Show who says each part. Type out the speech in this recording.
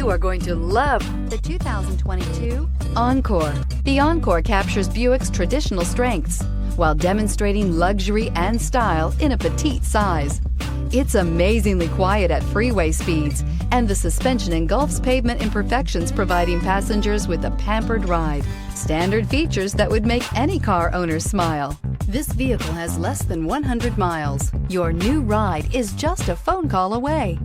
Speaker 1: You are going to love the 2022 Encore. The Encore captures Buick's traditional strengths while demonstrating luxury and style in a petite size. It's amazingly quiet at freeway speeds, and the suspension engulfs pavement imperfections, providing passengers with a pampered ride. Standard features that would make any car owner smile. This vehicle has less than 100 miles. Your new ride is just a phone call away.